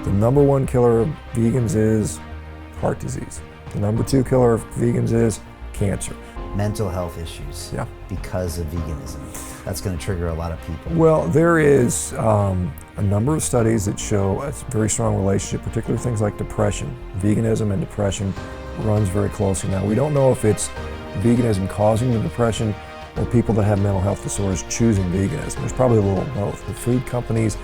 The number one killer of vegans is heart disease. The number two killer of vegans is cancer. Mental health issues because of veganism. That's going to trigger a lot of people. Well, there is a number of studies that show a very strong relationship, particularly things like depression. Veganism and depression runs very closely. Now, we don't know if it's veganism causing the depression or people that have mental health disorders choosing veganism. There's probably a little of both. The food companies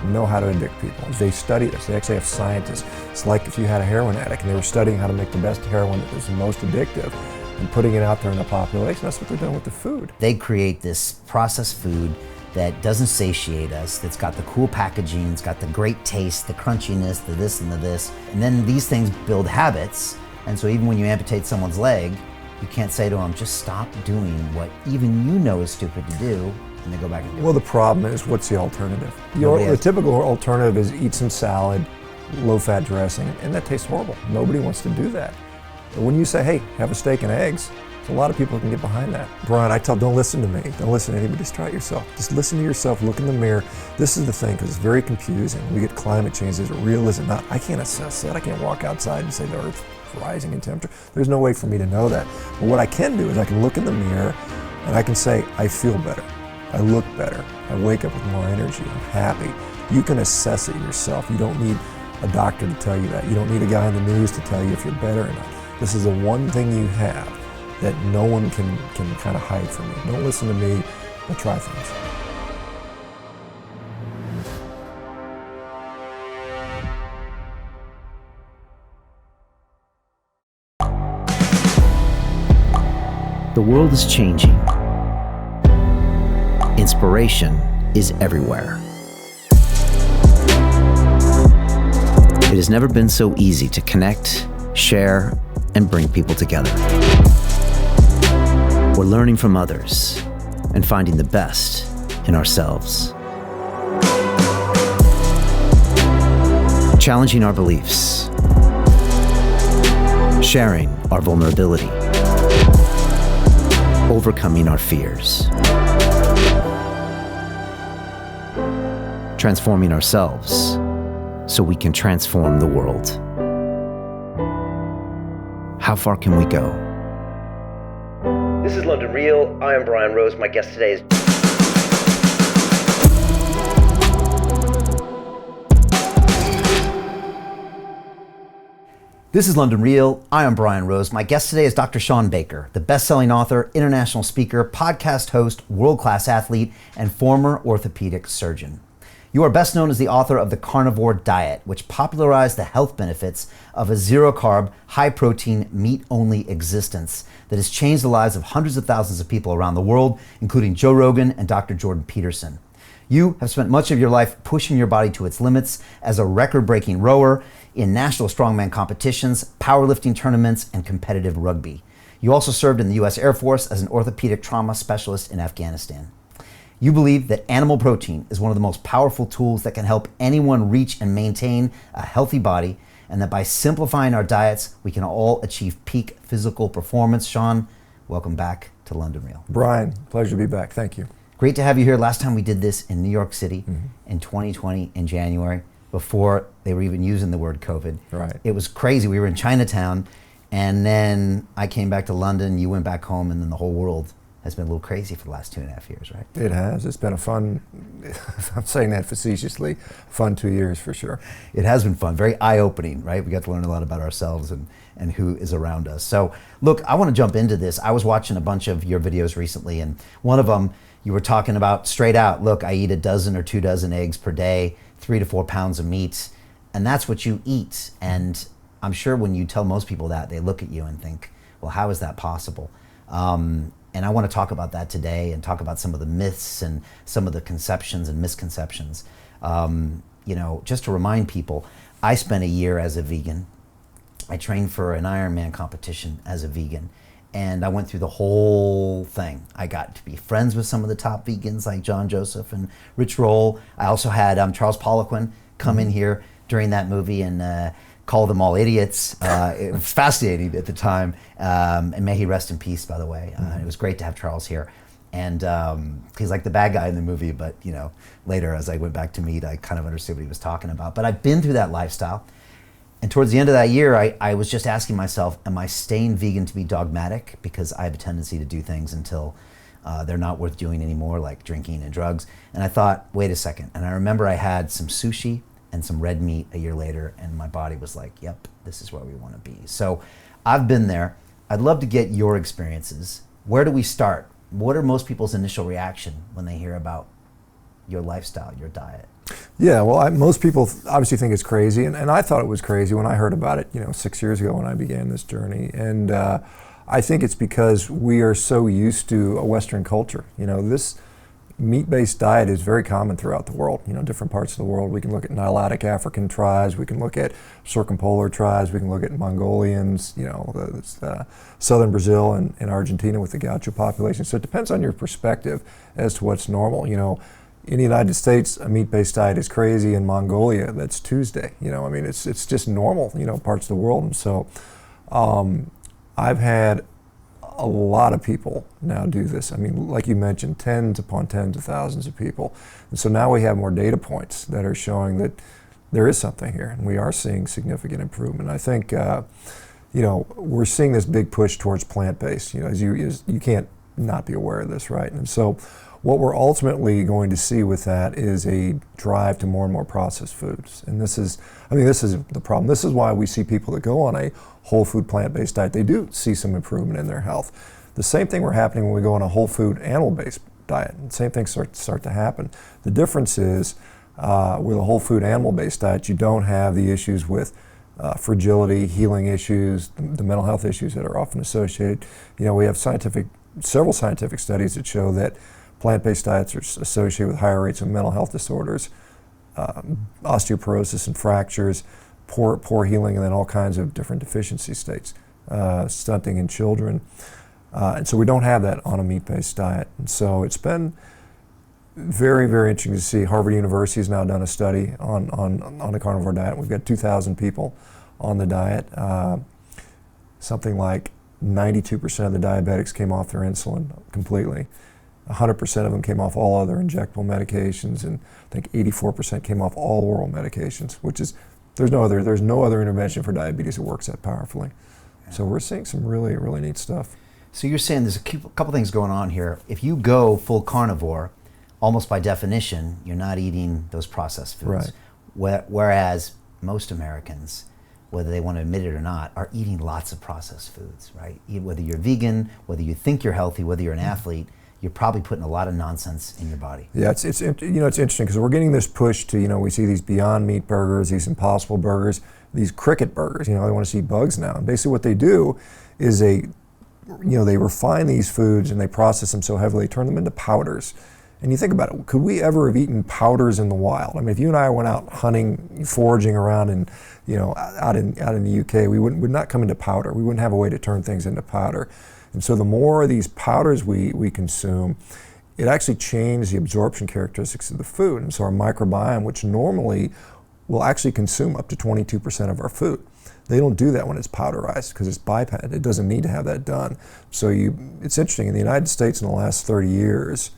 know how to addict people. They study this. They actually have scientists. It's like if you had a heroin addict and they were studying how to make the best heroin that was the most addictive and putting it out there in the population. That's what they're doing with the food. They create this processed food that doesn't satiate us, that's got the cool packaging, it's got the great taste, the crunchiness, the this and the this. And then these things build habits. And so even when you amputate someone's leg, you can't say to them, just stop doing what even you know is stupid to do, and they go back and do it. Well, the problem is, what's the alternative? The typical alternative is eat some salad, low-fat dressing, and that tastes horrible. Nobody wants to do that. But when you say, hey, have a steak and eggs, there's a lot of people who can get behind that. Brian, I tell, don't listen to me. Don't listen to anybody. Just try it yourself. Just listen to yourself, look in the mirror. This is the thing, because it's very confusing. We get climate change. Is it real? Is it not? I can't assess that. I can't walk outside and say the Earth's rising in temperature. There's no way for me to know that. But what I can do is I can look in the mirror and I can say, I feel better. I look better. I wake up with more energy. I'm happy. You can assess it yourself. You don't need a doctor to tell you that. You don't need a guy in the news to tell you if you're better or not. This is the one thing you have that no one can kind of hide from you. Don't listen to me, but try things. The world is changing. Inspiration is everywhere. It has never been so easy to connect, share, and bring people together. We're learning from others and finding the best in ourselves. Challenging our beliefs, sharing our vulnerability, overcoming our fears, transforming ourselves so we can transform the world. How far can we go? This is London Real. I am Brian Rose. My guest today is... This is London Real. I am Brian Rose. My guest today is Dr. Shawn Baker, the best-selling author, international speaker, podcast host, world-class athlete, and former orthopedic surgeon. You are best known as the author of the Carnivore Diet, which popularized the health benefits of a zero-carb, high-protein, meat-only existence that has changed the lives of hundreds of thousands of people around the world, including Joe Rogan and Dr. Jordan Peterson. You have spent much of your life pushing your body to its limits as a record-breaking rower in national strongman competitions, powerlifting tournaments, and competitive rugby. You also served in the U.S. Air Force as an orthopedic trauma specialist in Afghanistan. You believe that animal protein is one of the most powerful tools that can help anyone reach and maintain a healthy body, and that by simplifying our diets, we can all achieve peak physical performance. Shawn, welcome back to London Real. Brian, pleasure to be back. Thank you. Great to have you here. Last time we did this in New York City in 2020 in January, before they were even using the word COVID. Right. It was crazy. We were in Chinatown, and then I came back to London, you went back home, and then the whole world has been a little crazy for the last 2.5 years, right? It has. It's been a fun, I'm saying that facetiously, fun 2 years for sure. It has been fun, very eye-opening, right? We got to learn a lot about ourselves and who is around us. So look, I want to jump into this. I was watching a bunch of your videos recently, and one of them, you were talking about straight out, look, I eat a dozen or 2 dozen eggs per day, 3 to 4 pounds of meat, and that's what you eat. And I'm sure when you tell most people that, they look at you and think, well, how is that possible? And I want to talk about that today and talk about some of the myths and some of the conceptions and misconceptions. Just to remind people, I spent a year as a vegan. I trained for an Ironman competition as a vegan, and I went through the whole thing. I got to be friends with some of the top vegans like John Joseph and Rich Roll. I also had Charles Poliquin come in here during that movie and call them all idiots. It was fascinating at the time, and may he rest in peace, by the way. It was great to have Charles here. And he's like the bad guy in the movie, but later as I went back to meat, I kind of understood what he was talking about. But I've been through that lifestyle. And towards the end of that year, I was just asking myself, am I staying vegan to be dogmatic? Because I have a tendency to do things until they're not worth doing anymore, like drinking and drugs. And I thought, wait a second. And I remember I had some sushi and some red meat a year later, and my body was like, yep, this is where we want to be. So I've been there. I'd love to get your experiences. Where do we start? What are most people's initial reaction when they hear about your lifestyle, your diet? Yeah, well, most people obviously think it's crazy, and I thought it was crazy when I heard about it, 6 years ago when I began this journey. And I think it's because we are so used to a Western culture. This meat-based diet is very common throughout the world. Different parts of the world. We can look at Nilotic African tribes. We can look at circumpolar tribes. We can look at Mongolians. Southern Brazil and Argentina with the gaucho population. So it depends on your perspective as to what's normal. In the United States, a meat-based diet is crazy. In Mongolia, that's Tuesday. It's just normal. Parts of the world. And so, I've had a lot of people now do this. Like you mentioned, tens upon tens of thousands of people. And so now we have more data points that are showing that there is something here, and we are seeing significant improvement. I think, we're seeing this big push towards plant-based. You can't not be aware of this, right? And so what we're ultimately going to see with that is a drive to more and more processed foods. And this is the problem. This is why we see people that go on a whole food plant-based diet. They do see some improvement in their health. The same thing we're happening when we go on a whole food animal-based diet. The same things start to happen. The difference is with a whole food animal-based diet, you don't have the issues with fragility, healing issues, the mental health issues that are often associated. We have several scientific studies that show that plant-based diets are associated with higher rates of mental health disorders, osteoporosis and fractures, poor healing, and then all kinds of different deficiency states, stunting in children. And so we don't have that on a meat-based diet. And so it's been very, very interesting to see. Harvard University has now done a study on the carnivore diet. We've got 2,000 people on the diet. Something like 92% of the diabetics came off their insulin completely. 100% of them came off all other injectable medications, and I think 84% came off all oral medications, which is, there's no other intervention for diabetes that works that powerfully. So we're seeing some really, really neat stuff. So you're saying there's a couple things going on here. If you go full carnivore, almost by definition, you're not eating those processed foods. Right. Whereas most Americans, whether they want to admit it or not, are eating lots of processed foods, right? Whether you're vegan, whether you think you're healthy, whether you're an athlete, you're probably putting a lot of nonsense in your body. Yeah, it's interesting because we're getting this push to, we see these Beyond Meat burgers, these Impossible burgers, these cricket burgers, they want to see bugs now. And basically what they do is they refine these foods and they process them so heavily, they turn them into powders. And you think about it, could we ever have eaten powders in the wild? If you and I went out hunting, foraging around and, out in the UK, we would not come into powder. We wouldn't have a way to turn things into powder. And so the more of these powders we consume, it actually changes the absorption characteristics of the food. And so our microbiome, which normally will actually consume up to 22% of our food, they don't do that when it's powderized because it's bypassed. It doesn't need to have that done. So it's interesting, in the United States in the last 30 years,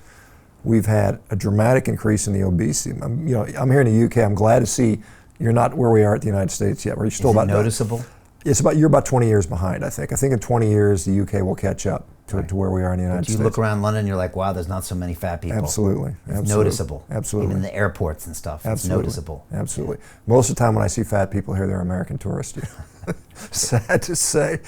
we've had a dramatic increase in the obesity. I'm here in the UK, I'm glad to see you're not where we are at the United States yet. We're still Is it about noticeable? You're about 20 years behind, I think. I think in 20 years, the UK will catch up to where we are in the United States. You look around London, you're like, wow, there's not so many fat people. Absolutely. It's noticeable. Absolutely. Even in the airports and stuff, it's noticeable. Absolutely. Most of the time when I see fat people here, they're American tourists. Sad to say.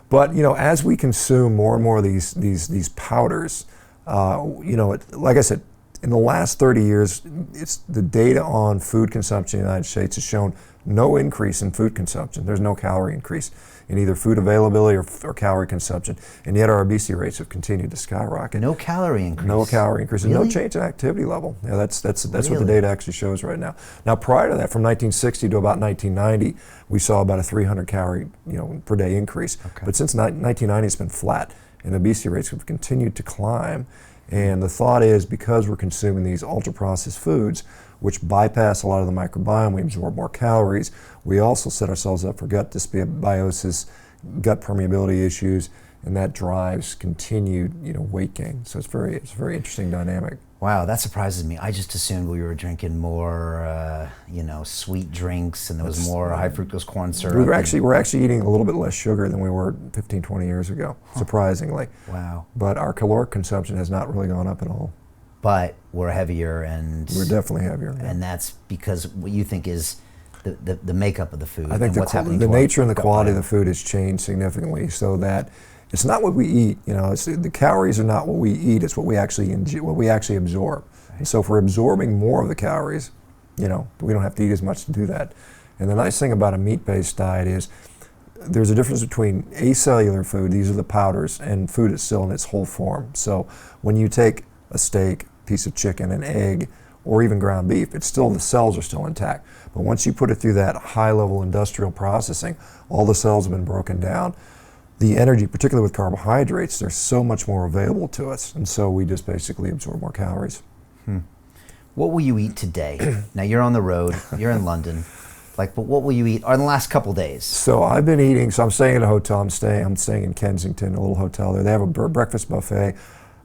But, as we consume more and more of these powders, like I said, in the last 30 years, it's the data on food consumption in the United States has shown no increase in food consumption. There's no calorie increase in either food availability or calorie consumption, and yet our obesity rates have continued to skyrocket. No calorie increase. No calorie increase, really? And no change in activity level. Yeah, that's really? What the data actually shows right now. Now, prior to that, from 1960 to about 1990, we saw about a 300 calorie per day increase. Okay. But since 1990, it's been flat, and obesity rates have continued to climb. And the thought is, because we're consuming these ultra-processed foods, which bypass a lot of the microbiome, we absorb more calories, we also set ourselves up for gut dysbiosis, gut permeability issues, and that drives continued, weight gain. So it's very interesting dynamic. Wow, that surprises me. I just assumed we were drinking more, sweet drinks, and there was more high fructose corn syrup. We're actually eating a little bit less sugar than we were 15, 20 years ago, surprisingly. Wow. But our caloric consumption has not really gone up at all. But we're heavier, and we're definitely heavier. Yeah. And that's because what you think is the makeup of the food. I think the nature and the quality of the food has changed significantly, so that it's not what we eat. The calories are not what we eat; it's what we actually absorb. Right. And so if we're absorbing more of the calories, we don't have to eat as much to do that. And the nice thing about a meat-based diet is there's a difference between acellular food, these are the powders, and food that's still in its whole form. So when you take a steak, piece of chicken, an egg, or even ground beef, the cells are still intact. But once you put it through that high-level industrial processing, all the cells have been broken down. The energy, particularly with carbohydrates, there's so much more available to us, and so we just basically absorb more calories. What will you eat today? Now you're on the road, you're in London, but what will you eat in the last couple days? So I've been eating, I'm staying at a hotel, I'm staying in Kensington, a little hotel there. They have a breakfast buffet.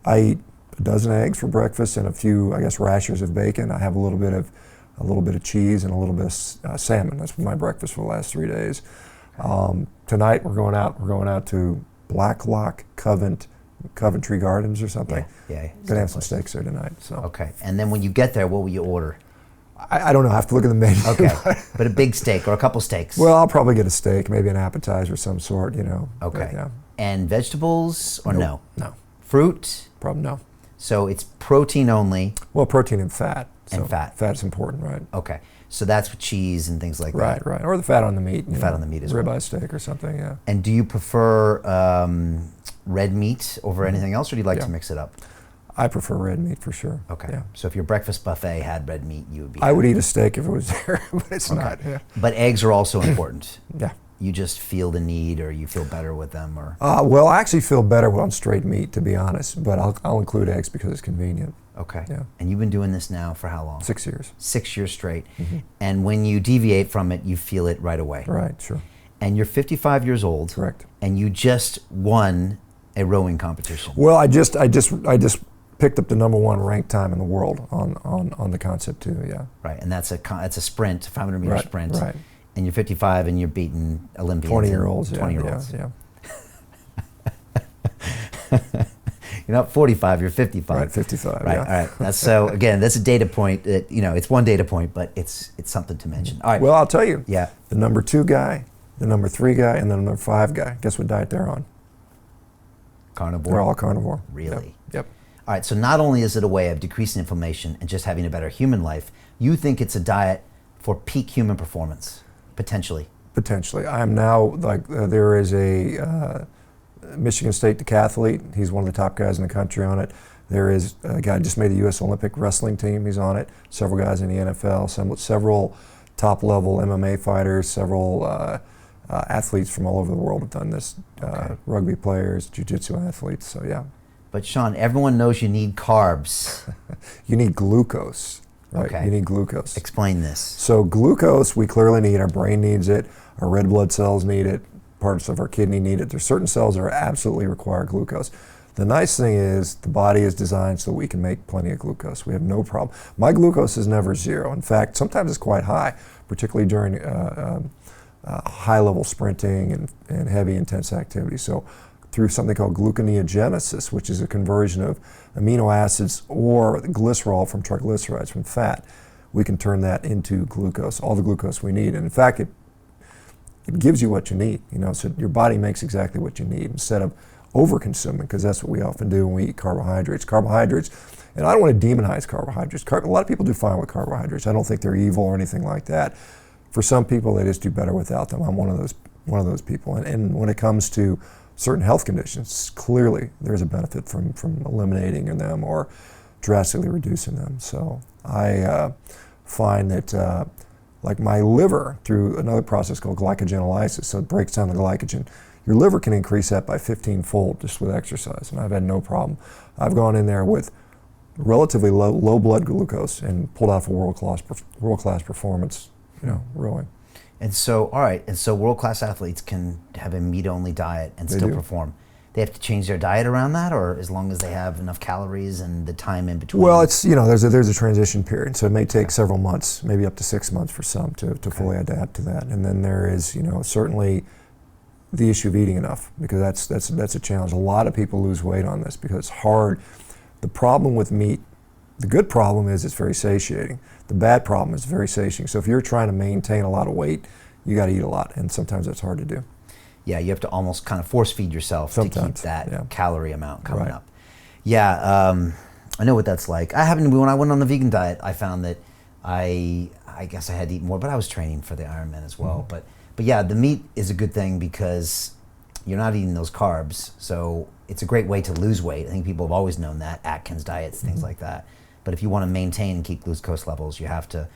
I eat a dozen eggs for breakfast and a few, rashers of bacon. I have a little bit of cheese and a little bit of salmon. That's my breakfast for the last 3 days. Tonight we're going out to Blacklock Coventry Gardens or something. Yeah. Gonna have some steaks there tonight. So. Okay. And then when you get there, what will you order? I don't know. I have to look at the menu. Okay. But a big steak or a couple steaks? Well, I'll probably get a steak, maybe an appetizer of some sort. Okay. But, yeah. And vegetables or no? No. Fruit? Probably no. So it's protein only. Well, protein and fat. And fat. Fat's important, right? Okay. So that's with cheese and things like that. Right. Or the fat on the meat. Fat on the meat as well. Ribeye steak or something, yeah. And do you prefer red meat over anything else, or do you like to mix it up? I prefer red meat for sure. Okay. Yeah. So if your breakfast buffet had red meat, you would be I would eat a steak if it was there, but it's not. Yeah. But eggs are also important. Yeah. You just feel the need, or you feel better with them, or? Well, I actually feel better on straight meat, to be honest, but I'll include eggs because it's convenient. Okay. Yeah. And you've been doing this now for how long? 6 years. 6 years straight. Mm-hmm. And when you deviate from it, you feel it right away. Right, sure. And you're 55 years old. Correct. And you just won a rowing competition. Well, I just picked up the #1 ranked time in the world on the concept too. Yeah. Right, and that's a sprint, 500 meter sprint. Right. And you're 55 and you're beating Olympians. 20-year-olds. 20-year-olds. Yeah. You're not 45, you're 55. Right, 55. Right, yeah. all right. That's a data point that, it's one data point, but it's something to mention. All right. Well, I'll tell you. Yeah. The #2 guy, the #3 guy, and the #5 guy. Guess what diet they're on? Carnivore. They're all carnivore. Really? Yep. All right, so not only is it a way of decreasing inflammation and just having a better human life, you think it's a diet for peak human performance, potentially? Potentially. I am now, there is a Michigan State decathlete. He's one of the top guys in the country on it. There is a guy who just made the U.S. Olympic wrestling team. He's on it. Several guys in the NFL, several top-level MMA fighters, several athletes from all over the world have done this. Rugby players, jiu-jitsu athletes, so yeah. But Shawn, everyone knows you need carbs. You need glucose, right? Okay. You need glucose. Explain this. So glucose, we clearly need. Our brain needs it. Our red blood cells need it. Parts of our kidney need it. There's certain cells that are absolutely require glucose. The nice thing is the body is designed so we can make plenty of glucose. We have no problem. My glucose is never zero. In fact, sometimes it's quite high, particularly during high-level sprinting and heavy, intense activity. So through something called gluconeogenesis, which is a conversion of amino acids or glycerol from triglycerides, from fat, we can turn that into glucose, all the glucose we need. And in fact, it gives you what you need, so your body makes exactly what you need instead of over-consuming, because that's what we often do when we eat carbohydrates. Carbohydrates, and I don't want to demonize carbohydrates. A lot of people do fine with carbohydrates. I don't think they're evil or anything like that. For some people, they just do better without them. I'm one of those people. And when it comes to certain health conditions, clearly there's a benefit from eliminating them or drastically reducing them. So I find that like my liver, through another process called glycogenolysis, so it breaks down the glycogen, your liver can increase that by 15-fold just with exercise, and I've had no problem. I've gone in there with relatively low blood glucose and pulled off a world-class performance, rowing. And so, all right, world-class athletes can have a meat-only diet and still perform. they have to change their diet around that, or as long as they have enough calories and the time in between? Well, it's, there's a transition period, so it may take several months, maybe up to 6 months for some to fully adapt to that. And then there is, certainly the issue of eating enough, because that's a challenge. A lot of people lose weight on this because it's hard. The problem with meat, the good problem is it's very satiating. The bad problem is very satiating. So if you're trying to maintain a lot of weight, you got to eat a lot, and sometimes that's hard to do. Yeah, you have to almost kind of force feed yourself sometimes, to keep that calorie amount coming right. up. Yeah, I know what that's like. When I went on the vegan diet, I found that I guess I had to eat more, but I was training for the Ironman as well. Mm-hmm. But yeah, the meat is a good thing because you're not eating those carbs, so it's a great way to lose weight. I think people have always known that, Atkins diets, things like that. But if you want to maintain and keep glucose levels, you have to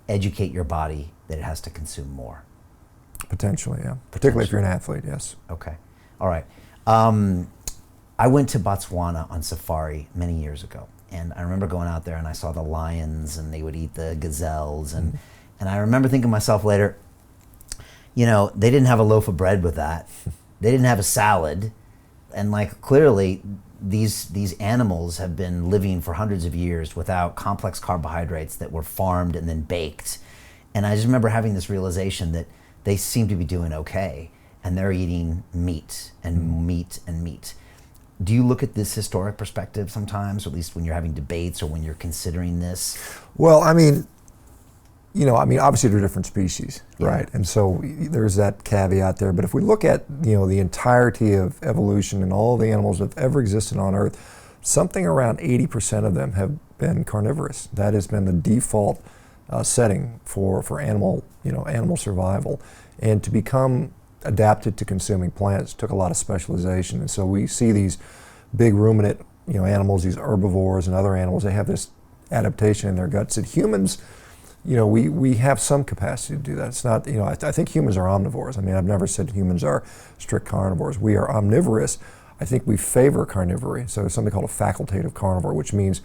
educate your body that it has to consume more. Potentially, yeah. Particularly if you're an athlete, yes. Okay, all right. I went to Botswana on safari many years ago, and I remember going out there and I saw the lions and they would eat the gazelles, and I remember thinking to myself later, they didn't have a loaf of bread with that. They didn't have a salad, and clearly these animals have been living for hundreds of years without complex carbohydrates that were farmed and then baked. And I just remember having this realization that they seem to be doing okay, and they're eating meat and meat and meat. Do you look at this historic perspective sometimes, or at least when you're having debates or when you're considering this? Well, obviously they're different species, right? And so there's that caveat there. But if we look at, the entirety of evolution and all the animals that have ever existed on Earth, something around 80% of them have been carnivorous. That has been the default setting for animal survival. And to become adapted to consuming plants took a lot of specialization. And so we see these big ruminant, animals, these herbivores and other animals, they have this adaptation in their guts that humans, we have some capacity to do that. It's not, I think humans are omnivores. I've never said humans are strict carnivores. We are omnivorous. I think we favor carnivory. So it's something called a facultative carnivore, which means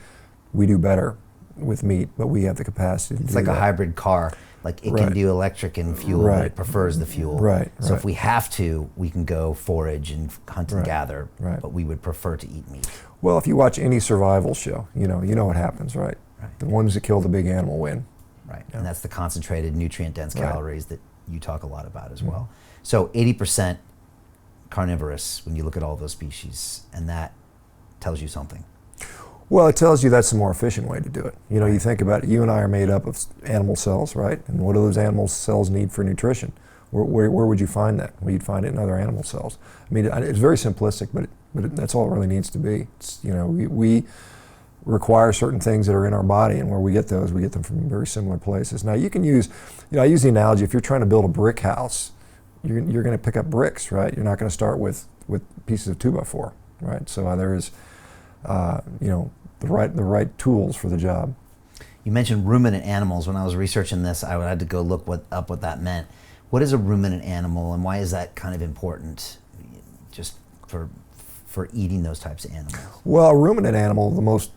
we do better with meat, but we have the capacity to do that. It's like a hybrid car. It can do electric and fuel, but it prefers the fuel. Right. So if we have to, we can go forage and hunt and gather, but we would prefer to eat meat. Well, if you watch any survival show, you know what happens, right? The ones that kill the big animal win. Right, and that's the concentrated, nutrient-dense calories that you talk a lot about as well. So 80% carnivorous when you look at all those species, and that tells you something. Well, it tells you that's the more efficient way to do it. You think about it, you and I are made up of animal cells, right? And what do those animal cells need for nutrition? Where would you find that? Well, you'd find it in other animal cells. It's very simplistic, but that's all it really needs to be. It's, we require certain things that are in our body, and where we get those, we get them from very similar places. Now you can use, I use the analogy, if you're trying to build a brick house, you're going to pick up bricks, right? You're not going to start with pieces of 2x4, right? So there is, the right tools for the job. You mentioned ruminant animals. When I was researching this, I had to go look up what that meant. What is a ruminant animal, and why is that kind of important, just for eating those types of animals? Well, a ruminant animal, the most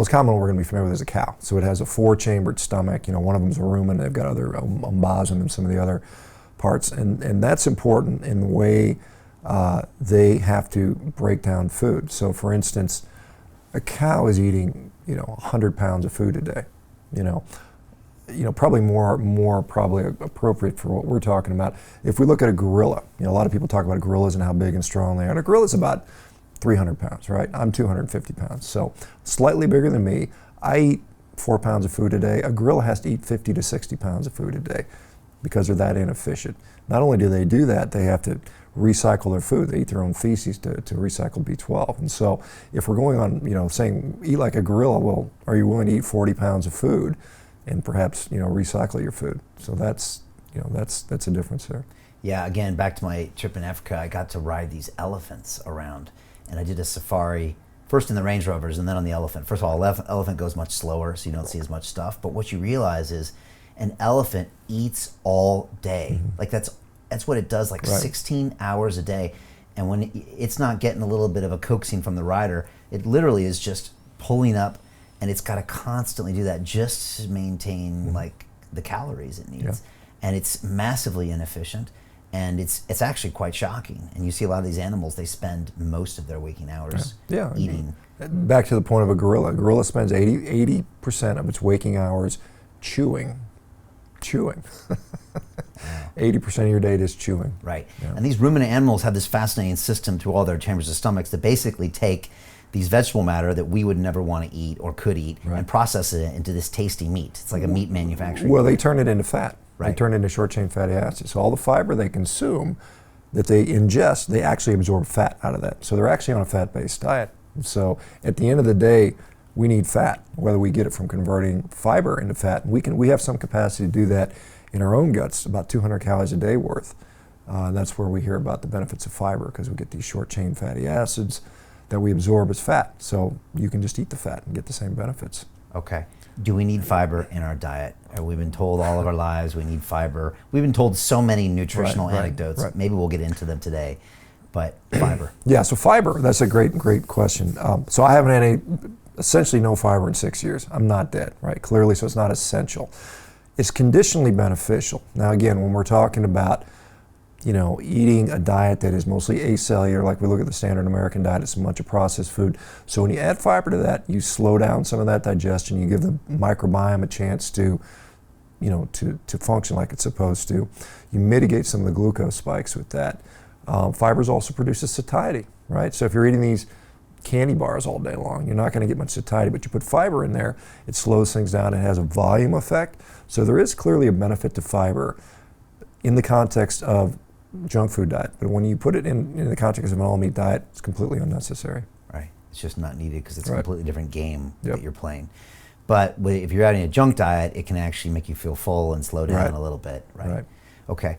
common one we're going to be familiar with is a cow. So it has a 4-chambered stomach. One of them is a rumen. They've got other bosom and some of the other parts, and that's important in the way they have to break down food. So, for instance, a cow is eating 100 pounds of food a day. Probably more probably appropriate for what we're talking about. If we look at a gorilla, a lot of people talk about gorillas and how big and strong they are. And a gorilla's about 300 pounds, right? I'm 250 pounds, so slightly bigger than me. I eat 4 pounds of food a day. A gorilla has to eat 50 to 60 pounds of food a day because they're that inefficient. Not only do they do that, they have to recycle their food. They eat their own feces to recycle B12. And so if we're going on, saying eat like a gorilla, well, are you willing to eat 40 pounds of food and perhaps, recycle your food? So that's a difference there. Yeah, again, back to my trip in Africa, I got to ride these elephants around, and I did a safari, first in the Range Rovers and then on the elephant. First of all, elephant goes much slower, so you don't see as much stuff, but what you realize is an elephant eats all day. That's what it does, 16 hours a day. And when it's not getting a little bit of a coaxing from the rider, it literally is just pulling up, and it's got to constantly do that just to maintain the calories it needs. And it's massively inefficient. And it's actually quite shocking. And you see a lot of these animals, they spend most of their waking hours eating. Back to the point of a gorilla. A gorilla spends 80% of its waking hours chewing. 80% of your day is chewing. Right. Yeah. And these ruminant animals have this fascinating system through all their chambers of stomachs that basically take these vegetable matter that we would never want to eat or could eat and process it into this tasty meat. It's like a meat manufacturing. Well, they turn it into fat. Right. They turn it into short-chain fatty acids. So all the fiber they consume, that they ingest, they actually absorb fat out of that. So they're actually on a fat-based diet. So at the end of the day, we need fat, whether we get it from converting fiber into fat. We have some capacity to do that in our own guts, about 200 calories a day worth. That's where we hear about the benefits of fiber, because we get these short-chain fatty acids that we absorb as fat. So you can just eat the fat and get the same benefits. Okay. Do we need fiber in our diet? We've been told all of our lives we need fiber. We've been told so many nutritional anecdotes. Right. Maybe we'll get into them today. But fiber. Yeah, so fiber, that's a great question. So I haven't had essentially no fiber in 6 years. I'm not dead, right? Clearly, so it's not essential. It's conditionally beneficial. Now again, when we're talking about eating a diet that is mostly acellular, like we look at the standard American diet, it's a bunch of processed food. So when you add fiber to that, you slow down some of that digestion, you give the microbiome a chance to function like it's supposed to. You mitigate some of the glucose spikes with that. Fibers also produces satiety, right? So if you're eating these candy bars all day long, you're not going to get much satiety, but you put fiber in there, it slows things down, it has a volume effect. So there is clearly a benefit to fiber in the context of junk food diet, but when you put it in the context of an all-meat diet, it's completely unnecessary. Right. It's just not needed because it's a completely different game that you're playing. But if you're adding a junk diet, it can actually make you feel full and slow down a little bit. Right. Okay.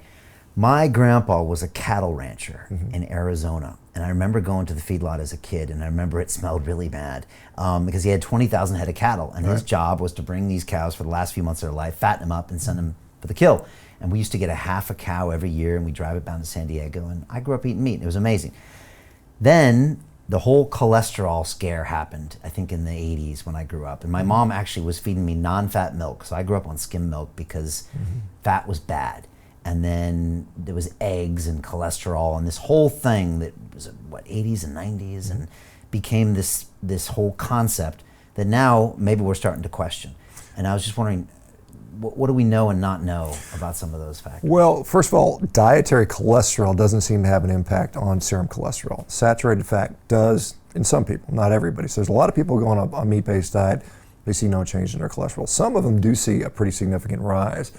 My grandpa was a cattle rancher in Arizona, and I remember going to the feedlot as a kid, and I remember it smelled really bad because he had 20,000 head of cattle, and his job was to bring these cows for the last few months of their life, fatten them up, and send them for the kill. And we used to get a half a cow every year, and we drive it down to San Diego, and I grew up eating meat, and it was amazing. Then the whole cholesterol scare happened, I think in the 80s when I grew up, and my mom actually was feeding me non-fat milk, so I grew up on skim milk because fat was bad. And then there was eggs and cholesterol and this whole thing that was, 80s and 90s, and became this whole concept that now maybe we're starting to question. And I was just wondering, what do we know and not know about some of those factors? Well, first of all, dietary cholesterol doesn't seem to have an impact on serum cholesterol. Saturated fat does in some people, not everybody. So there's a lot of people going on a meat-based diet, they see no change in their cholesterol. Some of them do see a pretty significant rise.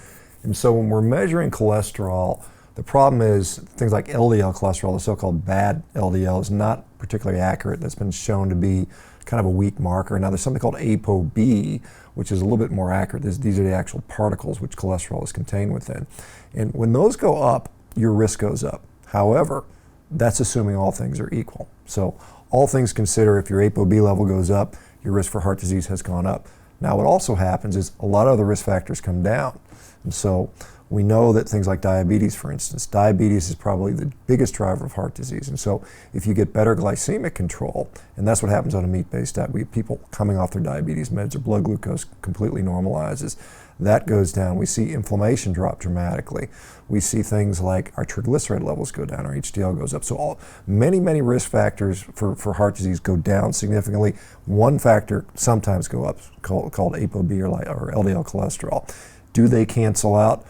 And so when we're measuring cholesterol, the problem is things like LDL cholesterol, the so-called bad LDL, is not particularly accurate. That's been shown to be kind of a weak marker. Now there's something called ApoB, which is a little bit more accurate. These are the actual particles which cholesterol is contained within. And when those go up, your risk goes up. However, that's assuming all things are equal. So all things considered, if your ApoB level goes up, your risk for heart disease has gone up. Now what also happens is a lot of the risk factors come down. And so we know that things like diabetes, for instance, diabetes is probably the biggest driver of heart disease. And so if you get better glycemic control, and that's what happens on a meat-based diet, we have people coming off their diabetes meds, their blood glucose completely normalizes. That goes down. We see inflammation drop dramatically. We see things like our triglyceride levels go down, our HDL goes up. So many risk factors for heart disease go down significantly. One factor sometimes go up, called ApoB or LDL cholesterol. Do they cancel out?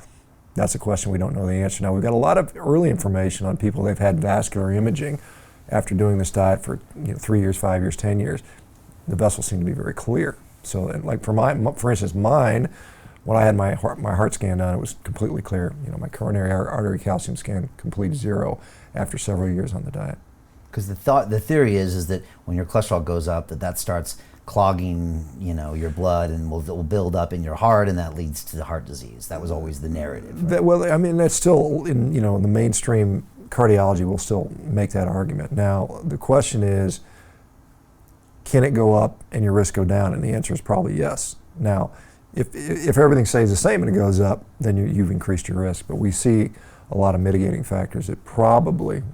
That's a question we don't know the answer. Now, we've got a lot of early information on people they've had vascular imaging after doing this diet for 3 years, 5 years, 10 years. The vessels seem to be very clear. So, like for instance, mine, when I had my heart scan done, it was completely clear. My coronary artery calcium scan, complete zero after several years on the diet. Because the theory is that when your cholesterol goes up, that starts clogging, your blood, and will build up in your heart, and that leads to the heart disease. That was always the narrative. Right? That's still in the mainstream cardiology will still make that argument. Now the question is, can it go up and your risk go down? And the answer is probably yes. Now, if everything stays the same and it goes up, then you've increased your risk. But we see a lot of mitigating factors that probably,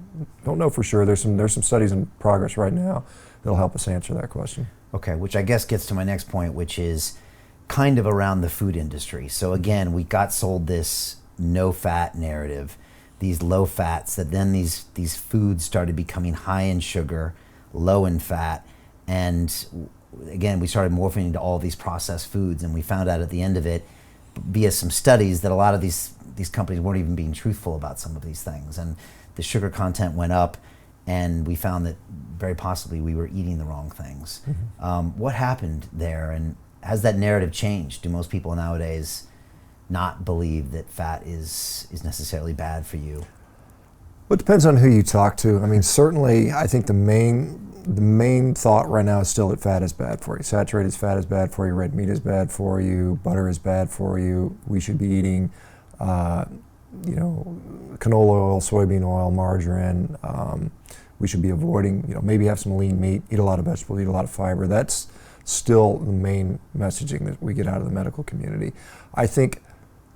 don't know for sure. There's some studies in progress right now that'll help us answer that question. Okay, which I guess gets to my next point, which is kind of around the food industry. So again, we got sold this no-fat narrative, these low fats, that then these foods started becoming high in sugar, low in fat, and again, we started morphing into all these processed foods, and we found out at the end of it, via some studies, that a lot of these companies weren't even being truthful about some of these things, and the sugar content went up, and we found that very possibly we were eating the wrong things. What happened there, and has that narrative changed? Do most people nowadays not believe that fat is necessarily bad for you? Well, it depends on who you talk to. I mean, certainly, I think the main thought right now is still that fat is bad for you. Saturated fat is bad for you. Red meat is bad for you. Butter is bad for you. We should be eating, canola oil, soybean oil, margarine. We should be avoiding, maybe have some lean meat, eat a lot of vegetables, eat a lot of fiber. That's still the main messaging that we get out of the medical community. I think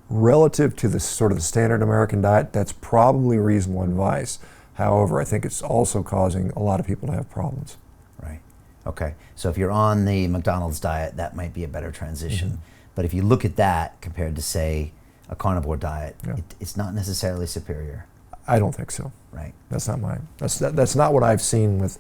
relative to the sort of the standard American diet, that's probably reasonable advice. However, I think it's also causing a lot of people to have problems. Right. Okay. So if you're on the McDonald's diet, that might be a better transition. But if you look at that compared to, say, a carnivore diet, it's not necessarily superior. I don't think so. Right. That's not what I've seen with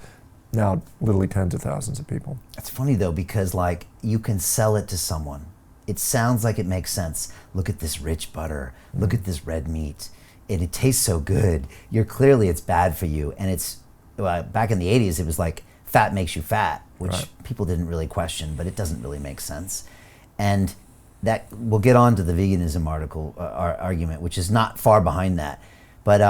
now literally tens of thousands of people. It's funny though, because like you can sell it to someone. It sounds like it makes sense. Look at this rich butter. Look at this red meat. And it tastes so good. Clearly it's bad for you. And it's, back in the 80s, it was like fat makes you fat, which people didn't really question, but it doesn't really make sense. And that, we'll get on to the veganism argument, which is not far behind that. But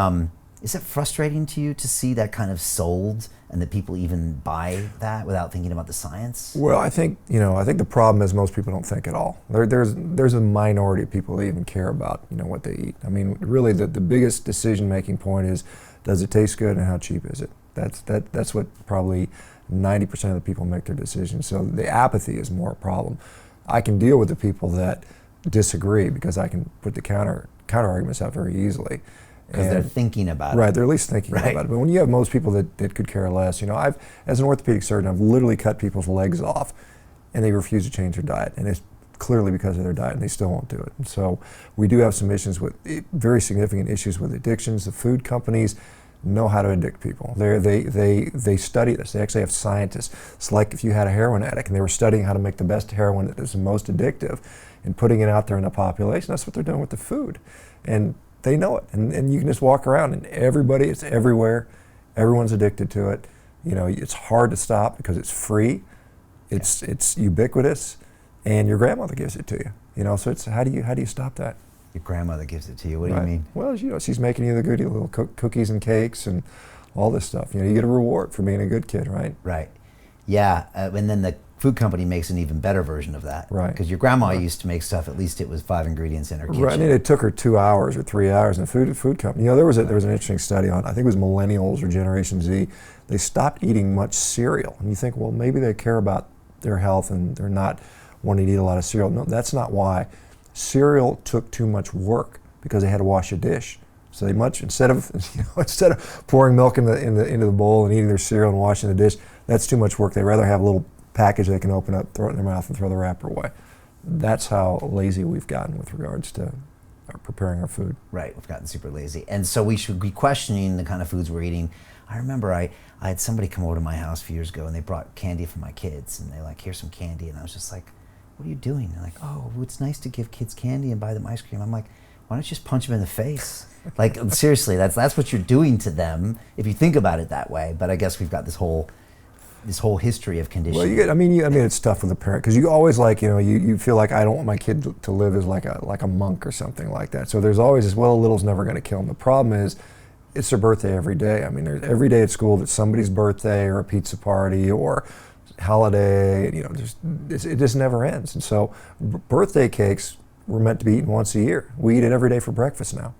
is it frustrating to you to see that kind of sold and that people even buy that without thinking about the science? Well, I think the problem is most people don't think at all. There's a minority of people that even care about what they eat. I mean, really the biggest decision-making point is, does it taste good and how cheap is it? That's what probably 90% of the people make their decisions. So the apathy is more a problem. I can deal with the people that disagree because I can put the counter arguments out very easily. Because they're thinking about it. Right, they're at least thinking about it. But when you have most people that could care less, as an orthopedic surgeon, I've literally cut people's legs off and they refuse to change their diet. And it's clearly because of their diet and they still won't do it. And so we do have some issues very significant issues with addictions. The food companies know how to addict people. They study this. They actually have scientists. It's like if you had a heroin addict and they were studying how to make the best heroin that is the most addictive and putting it out there in the population. That's what they're doing with the food. And they know it, and you can just walk around and it's everywhere. Everyone's addicted to it. It's hard to stop because it's free, it's ubiquitous, and your grandmother gives it to you. So it's how do you stop that? Your grandmother gives it to you. What do you mean? Well, she's making you the goodie little cookies and cakes and all this stuff. You get a reward for being a good kid, right? Right. Yeah, and then the food company makes an even better version of that. Right. Because your grandma used to make stuff, at least it was 5 ingredients in her kitchen. Right, and it took her 2 hours or 3 hours in a food company. There was an interesting study on, I think it was millennials or Generation Z, they stopped eating much cereal. And you think, well, maybe they care about their health and they're not wanting to eat a lot of cereal. No, that's not why. Cereal took too much work because they had to wash a dish. So instead of pouring milk into the bowl and eating their cereal and washing the dish, that's too much work. They'd rather have a little package they can open up, throw it in their mouth, and throw the wrapper away. That's how lazy we've gotten with regards to preparing our food. Right, we've gotten super lazy. And so we should be questioning the kind of foods we're eating. I remember I had somebody come over to my house a few years ago and they brought candy for my kids and they're like, here's some candy. And I was just like, what are you doing? They're like, oh, it's nice to give kids candy and buy them ice cream. I'm like, why don't you just punch them in the face? Like, seriously, that's what you're doing to them if you think about it that way. But I guess we've got this whole history of conditioning. Well, it's tough with a parent because you always you feel like I don't want my kid to live as like a monk or something like that. So there's always this, well, a little's never going to kill them. The problem is, it's their birthday every day. I mean, there's every day at school that's somebody's birthday or a pizza party or holiday. It just never ends. And so birthday cakes were meant to be eaten once a year. We eat it every day for breakfast now.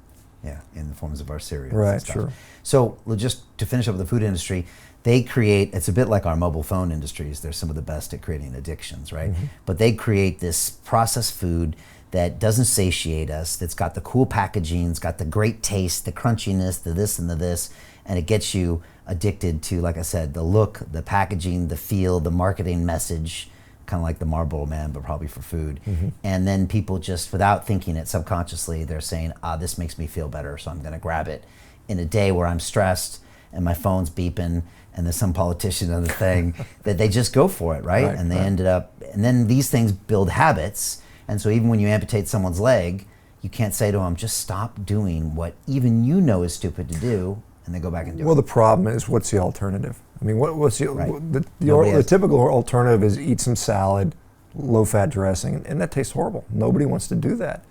Yeah, in the forms of our cereals. Right, sure. So just to finish up with the food industry, it's a bit like our mobile phone industries. They're some of the best at creating addictions, right? Mm-hmm. But they create this processed food that doesn't satiate us, that's got the cool packaging, it's got the great taste, the crunchiness, the this and the this, and it gets you addicted to, like I said, the look, the packaging, the feel, the marketing message, kind of like the Marlboro Man, but probably for food. Mm-hmm. And then people just, without thinking it subconsciously, they're saying, this makes me feel better, so I'm going to grab it. In a day where I'm stressed and my phone's beeping and there's some politician on the thing, that they just go for it, right? And they ended up, and then these things build habits. And so even when you amputate someone's leg, you can't say to them, just stop doing what even you know is stupid to do, and they go back and do it. Well, the problem is, what's the alternative? I mean, what's the typical alternative is eat some salad, low-fat dressing, and that tastes horrible. Nobody wants to do that.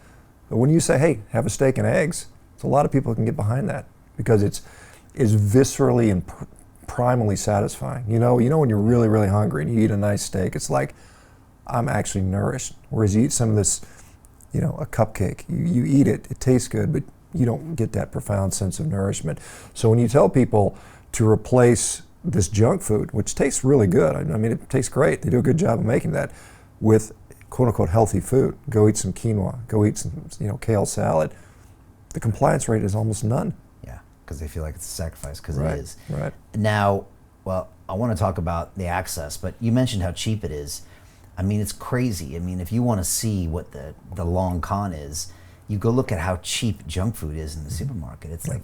But when you say, hey, have a steak and eggs, so a lot of people can get behind that because it's viscerally and primally satisfying. You know when you're really, really hungry and you eat a nice steak, it's like, I'm actually nourished. Whereas you eat some of this, a cupcake, you eat it, it tastes good, but you don't get that profound sense of nourishment. So when you tell people to replace this junk food, which tastes really good, I mean, it tastes great, they do a good job of making that, with quote unquote healthy food, go eat some quinoa, go eat some kale salad, the compliance rate is almost none. Yeah, because they feel like it's a sacrifice, because Right, it is. right. Now, well, I want to talk about the access, but you mentioned how cheap it is. I mean, it's crazy. I mean, if you want to see what the long con is, you go look at how cheap junk food is in the supermarket. It's like,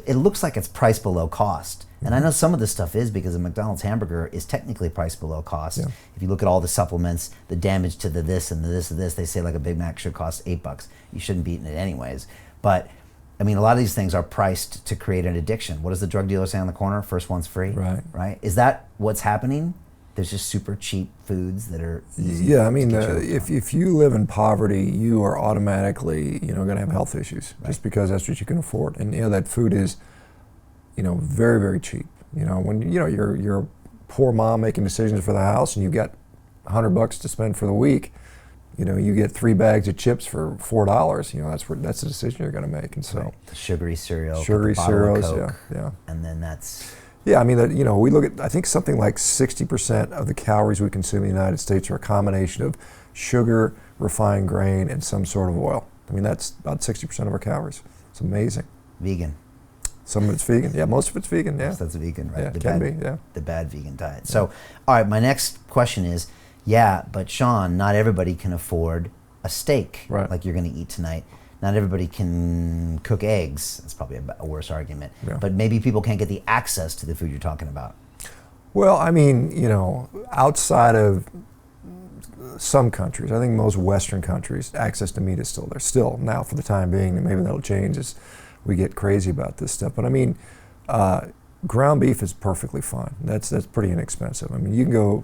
it looks like it's priced below cost. And I know some of this stuff is, because a McDonald's hamburger is technically priced below cost. Yeah. If you look at all the supplements, the damage to the this and the this and this, they say like a Big Mac should cost $8. You shouldn't be eating it anyways. But I mean, a lot of these things are priced to create an addiction. What does the drug dealer say on the corner? First one's free. Right? Is that what's happening? There's just super cheap foods that are easy. Yeah, I mean, if you live in poverty, you are automatically, going to have health issues, just because that's what you can afford. And that food is, very, very cheap. When you're a poor mom making decisions for the house, and you've got $100 to spend for the week, you get 3 bags of chips for $4. That's the decision you're going to make. And so, sugary cereal, sugary cereals, Coke, yeah. And then that's. Yeah, I mean, we look at, I think something like 60% of the calories we consume in the United States are a combination of sugar, refined grain, and some sort of oil. I mean, that's about 60% of our calories. It's amazing. Vegan. Some of it's vegan. Yeah, most of it's vegan, yeah. Most of it's vegan, right? Yeah, it can be, yeah. The bad vegan diet. So, all right, my next question is, but Shawn, not everybody can afford a steak like you're going to eat tonight. Not everybody can cook eggs. That's probably a worse argument. Yeah. But maybe people can't get the access to the food you're talking about. Well, I mean, outside of some countries, I think most Western countries, access to meat is still there. Still, now for the time being, and maybe that'll change as we get crazy about this stuff. But I mean, ground beef is perfectly fine. That's pretty inexpensive. I mean, you can go,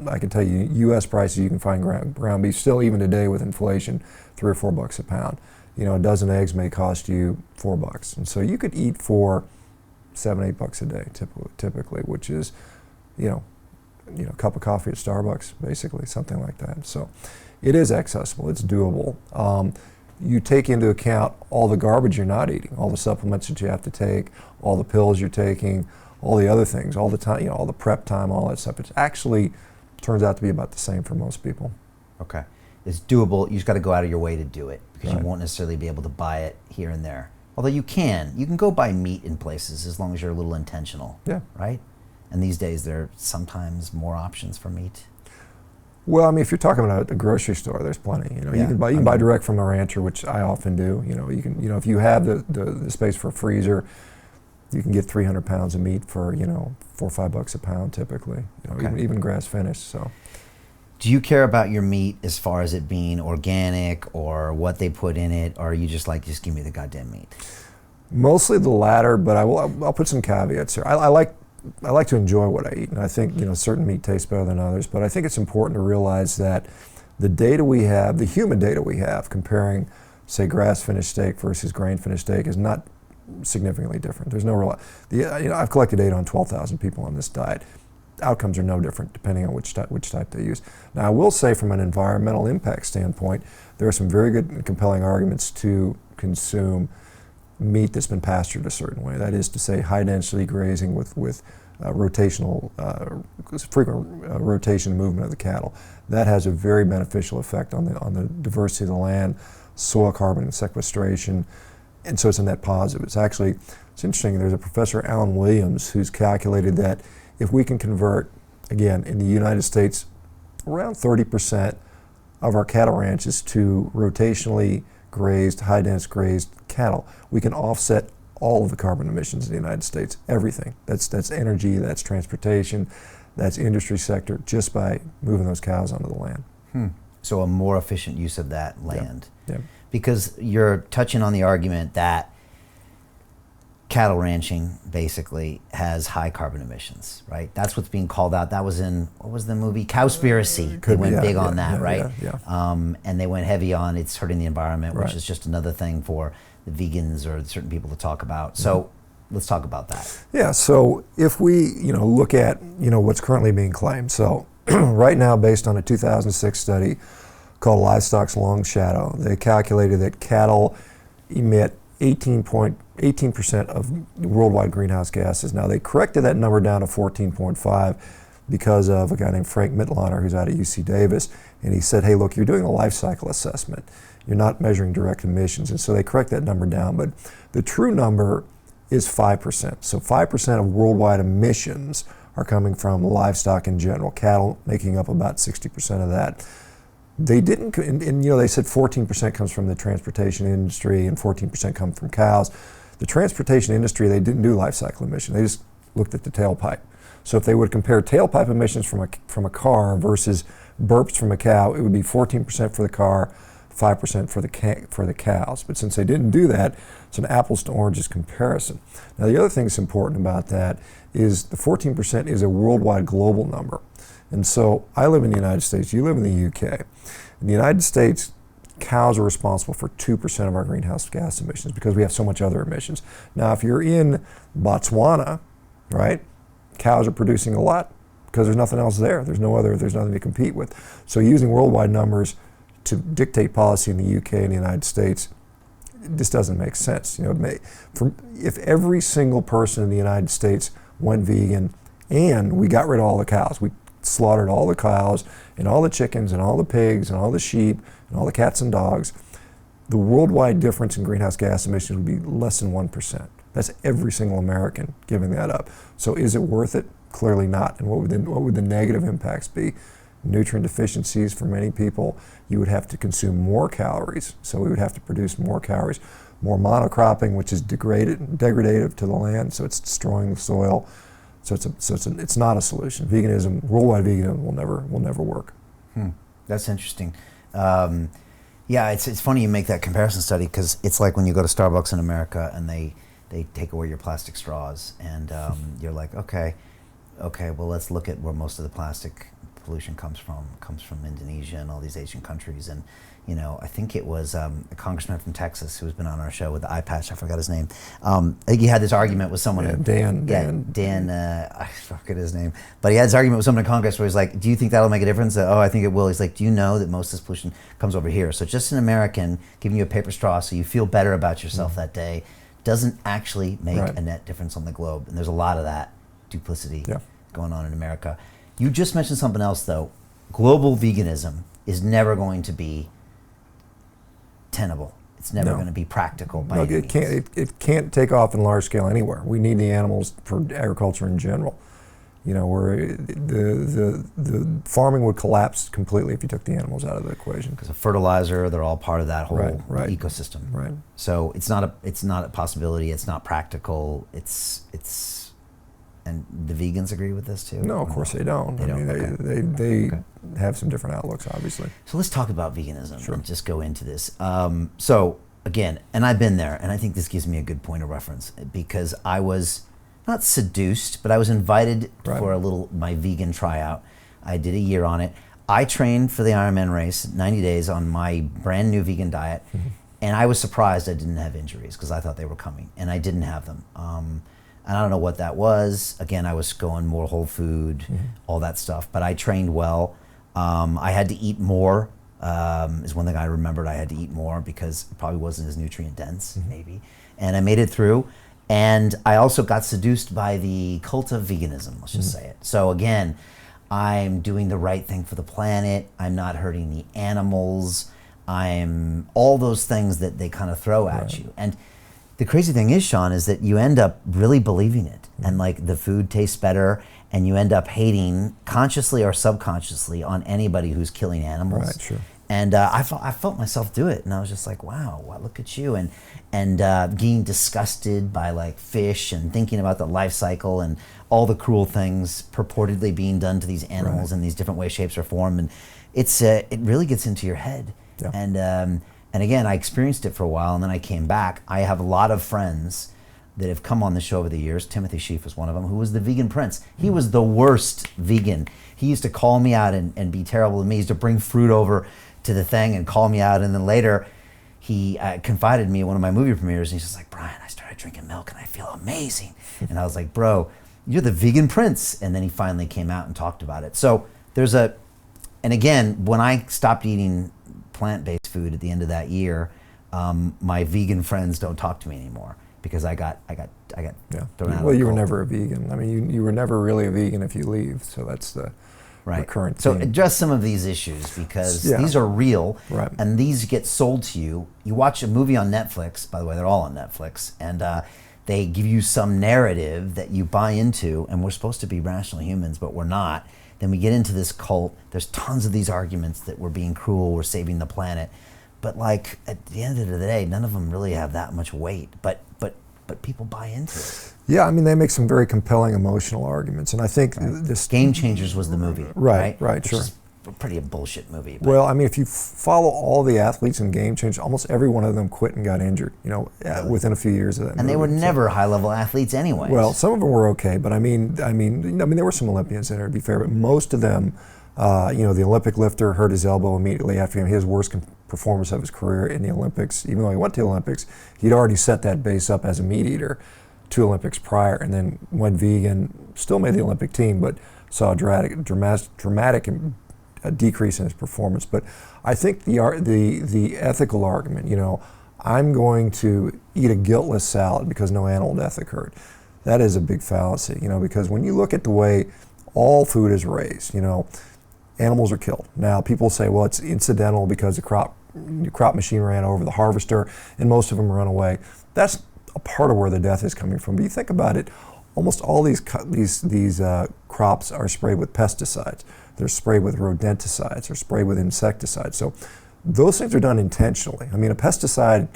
I can tell you, U.S. prices, you can find ground beef still, even today with inflation, $3 or $4 a pound. A dozen eggs may cost you $4. And so you could eat for $7, $8 a day typically, which is, a cup of coffee at Starbucks, basically, something like that. So it is accessible, it's doable. You take into account all the garbage you're not eating, all the supplements that you have to take, all the pills you're taking, all the other things, all the time, all the prep time, all that stuff. It actually turns out to be about the same for most people. Okay. It's doable. You just got to go out of your way to do it, because you won't necessarily be able to buy it here and there. Although you can go buy meat in places as long as you're a little intentional. Yeah. Right? And these days there are sometimes more options for meat. Well, I mean, if you're talking about a grocery store, there's plenty. You can buy direct from a rancher, which I often do. You can, if you have the space for a freezer, you can get 300 pounds of meat for $4 or $5 a pound typically. Even grass finished. So. Do you care about your meat as far as it being organic or what they put in it, or are you just like, just give me the goddamn meat? Mostly the latter, but I'll put some caveats here. I like to enjoy what I eat, and I think certain meat tastes better than others. But I think it's important to realize that the data we have, the human data we have, comparing, say, grass-finished steak versus grain-finished steak, is not significantly different. There's no real. I've collected data on 12,000 people on this diet. Outcomes are no different depending on which type they use. Now, I will say, from an environmental impact standpoint, there are some very good and compelling arguments to consume meat that's been pastured a certain way. That is to say, high density grazing with rotational, frequent rotation and movement of the cattle. That has a very beneficial effect on the diversity of the land, soil carbon sequestration, and so it's a net positive. It's interesting. There's a professor, Alan Williams, who's calculated that if we can convert, again, in the United States, around 30% of our cattle ranches to rotationally grazed, high-dense grazed cattle. We can offset all of the carbon emissions in the United States, everything. That's energy, that's transportation, that's industry sector, just by moving those cows onto the land. So a more efficient use of that land. Yeah. Because you're touching on the argument that cattle ranching basically has high carbon emissions, right? That's what's being called out. That was in, what was the movie? Cowspiracy. They went big on that, right? And they went heavy on it's hurting the environment, which is just another thing for the vegans or certain people to talk about. So let's talk about that. Yeah, so if we look at what's currently being claimed. So right now, based on a 2006 study called Livestock's Long Shadow, they calculated that cattle emit 18% of worldwide greenhouse gases. Now they corrected that number down to 14.5 because of a guy named Frank Mittlaner who's out of UC Davis, and he said, hey, look, you're doing a life cycle assessment. You're not measuring direct emissions, and so they correct that number down, but the true number is 5%. So 5% of worldwide emissions are coming from livestock in general, cattle making up about 60% of that. They didn't, and they said 14% comes from the transportation industry and 14% come from cows. The transportation industry, they didn't do life cycle emissions. They just looked at the tailpipe. So if they would compare tailpipe emissions from a car versus burps from a cow, it would be 14% for the car, 5% for the cows. But since they didn't do that, it's an apples to oranges comparison. Now the other thing that's important about that is the 14% is a worldwide global number. And so I live in the United States, you live in the UK. In the United States, cows are responsible for 2% of our greenhouse gas emissions because we have so much other emissions. Now if you're in Botswana, right, cows are producing a lot because there's nothing else there. There's nothing to compete with. So using worldwide numbers to dictate policy in the UK and the United States, this doesn't make sense. If every single person in the United States went vegan and we got rid of all the cows, we slaughtered all the cows and all the chickens and all the pigs and all the sheep and all the cats and dogs, the worldwide difference in greenhouse gas emissions would be less than 1%. That's every single American giving that up. So is it worth it? Clearly not. And what would the negative impacts be? Nutrient deficiencies for many people. You would have to consume more calories, so we would have to produce more calories. More monocropping, which is degradative to the land, so it's destroying the soil. So it's not a solution. Veganism, worldwide veganism, will never work. That's interesting. Yeah, it's funny you make that comparison study because it's like when you go to Starbucks in America and they take away your plastic straws and you're like, okay, well let's look at where most of the plastic pollution comes from Indonesia and all these Asian countries. And I think it was a congressman from Texas who's been on our show with the eye patch. I forgot his name. I think he had this argument with someone. Dan. I forget his name. But he had this argument with someone in Congress where he's like, "Do you think that'll make a difference?" Oh, I think it will. He's like, "Do you know that most of this pollution comes over here?" So just an American giving you a paper straw so you feel better about yourself that day doesn't actually make a net difference on the globe. And there's a lot of that duplicity going on in America. You just mentioned something else though. Global veganism is never going to be tenable. It's never going to be practical by any means. It can't take off in large scale anywhere. We need the animals for agriculture in general. Where the farming would collapse completely if you took the animals out of the equation. Because of fertilizer, they're all part of that whole ecosystem. Right. So it's not a possibility. It's not practical. And the vegans agree with this too? No, of course they don't. They have some different outlooks, obviously. So let's talk about veganism and just go into this. So again, and I've been there, and I think this gives me a good point of reference because I was not seduced, but I was invited for my vegan tryout. I did a year on it. I trained for the Ironman race, 90 days on my brand new vegan diet, and I was surprised I didn't have injuries because I thought they were coming, and I didn't have them. And I don't know what that was. Again, I was going more whole food, all that stuff, but I trained well. I had to eat more, is one thing I remembered. I had to eat more because it probably wasn't as nutrient dense, maybe. And I made it through. And I also got seduced by the cult of veganism, let's just say it. So again, I'm doing the right thing for the planet. I'm not hurting the animals. I'm all those things that they kind of throw at you. And The crazy thing is, Shawn, is that you end up really believing it, and like the food tastes better, and you end up hating consciously or subconsciously on anybody who's killing animals. Right, sure. And I felt myself do it, and I was just like, wow, look at you, and getting disgusted by like fish and thinking about the life cycle and all the cruel things purportedly being done to these animals in these different ways, shapes, or form, and it really gets into your head. Yeah. And again, I experienced it for a while, and then I came back. I have a lot of friends that have come on the show over the years. Timothy Sheaf was one of them, who was the vegan prince. He was the worst vegan. He used to call me out and be terrible to me. He used to bring fruit over to the thing and call me out, and then later he confided in me at one of my movie premieres, and he's just like, Brian, I started drinking milk and I feel amazing. And I was like, bro, you're the vegan prince. And then he finally came out and talked about it. So and again, when I stopped eating plant-based food at the end of that year, my vegan friends don't talk to me anymore because I got thrown out. Well, you were never a vegan. I mean, you were never really a vegan if you leave. So that's the recurrent So theme. address some of these issues because these are real, and these get sold to you. You watch a movie on Netflix. By the way, they're all on Netflix, and they give you some narrative that you buy into, and we're supposed to be rational humans, but we're not. Then we get into this cult. There's tons of these arguments that we're being cruel, we're saving the planet. But like at the end of the day, none of them really have that much weight. But people buy into it. Yeah, I mean, they make some very compelling emotional arguments. And I think this... Game Changers was the movie, right? Which Sure. is pretty a bullshit movie. But. Well, I mean, if you follow all the athletes in Game Changers, almost every one of them quit and got injured, within a few years of that And movie. they were never high-level athletes anyway. Well, some of them were okay, but I mean, there were some Olympians in there, to be fair, but most of them, the Olympic lifter hurt his elbow immediately after his worst performance of his career in the Olympics. Even though he went to the Olympics, he'd already set that base up as a meat eater 2 Olympics prior, and then went vegan, still made the Olympic team, but saw a dramatic decrease in his performance. But I think the ethical argument, I'm going to eat a guiltless salad because no animal death occurred. That is a big fallacy, because when you look at the way all food is raised, animals are killed. Now people say, well, it's incidental because the crop machine ran over the harvester and most of them run away. That's a part of where the death is coming from. But you think about it, almost all these crops are sprayed with pesticides. They're sprayed with rodenticides. They're sprayed with insecticides. So those things are done intentionally. I mean, a pesticide,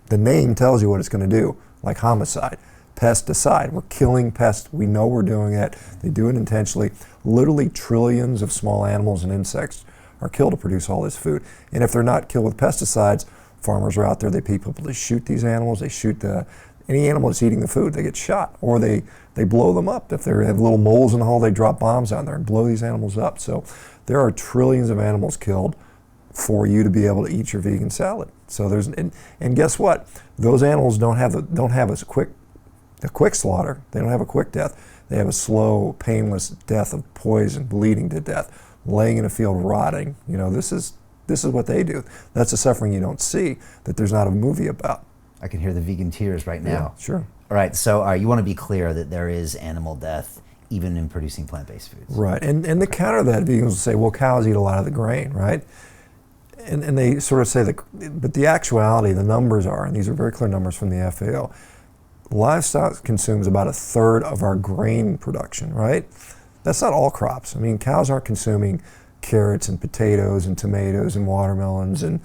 the name tells you what it's going to do, like homicide. Pesticide, we're killing pests. We know we're doing it. They do it intentionally. Literally trillions of small animals and insects are killed to produce all this food. And if they're not killed with pesticides, farmers are out there, they pay people to shoot these animals. They shoot any animal that's eating the food, they get shot, or they blow them up. If they have little moles in the hole, they drop bombs on there and blow these animals up. So there are trillions of animals killed for you to be able to eat your vegan salad. So and guess what? Those animals don't have a quick slaughter. They don't have a quick death. They have a slow, painless death of poison, bleeding to death, laying in a field rotting. This is what they do. That's the suffering you don't see, that there's not a movie about. I can hear the vegan tears right now. Yeah, sure. All right, so you want to be clear that there is animal death even in producing plant-based foods. Right, and the counter to that, vegans will say, well, cows eat a lot of the grain, right? And they sort of say but the actuality, the numbers are, and these are very clear numbers from the FAO, livestock consumes about 1/3 of our grain production, right? That's not all crops. I mean, cows aren't consuming carrots and potatoes and tomatoes and watermelons and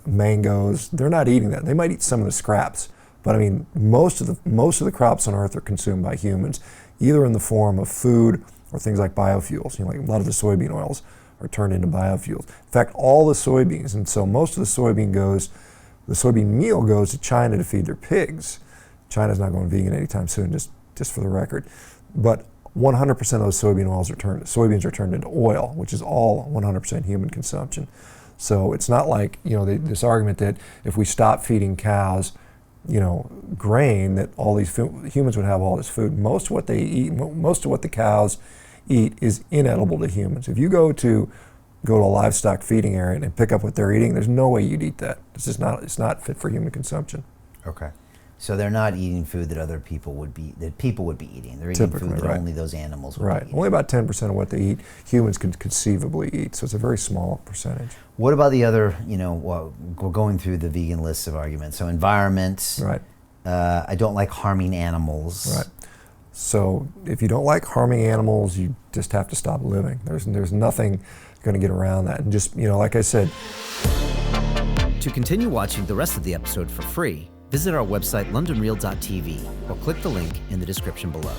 mangoes. They're not eating that. They might eat some of the scraps, but I mean, most of the crops on Earth are consumed by humans, either in the form of food or things like biofuels. Like a lot of the soybean oils are turned into biofuels. In fact, all the soybeans, and so most of the soybean meal goes to China to feed their pigs. China's not going vegan anytime soon, just for the record. But 100% of those soybeans are turned into oil, which is all 100% human consumption. So it's not like, this argument that if we stop feeding cows, grain, that all these humans would have all this food. Most of what they eat, most of what the cows eat is inedible to humans. If you go to a livestock feeding area and pick up what they're eating, there's no way you'd eat that. It's not fit for human consumption. Okay. So they're not eating food that people would be eating. They're eating food that only those animals would be eating. Only about 10% of what they eat, humans could conceivably eat. So it's a very small percentage. What about the other, we're going through the vegan lists of arguments. So environment, I don't like harming animals. Right. So if you don't like harming animals, you just have to stop living. There's nothing going to get around that. And just, like I said. To continue watching the rest of the episode for free, visit our website londonreal.tv or click the link in the description below.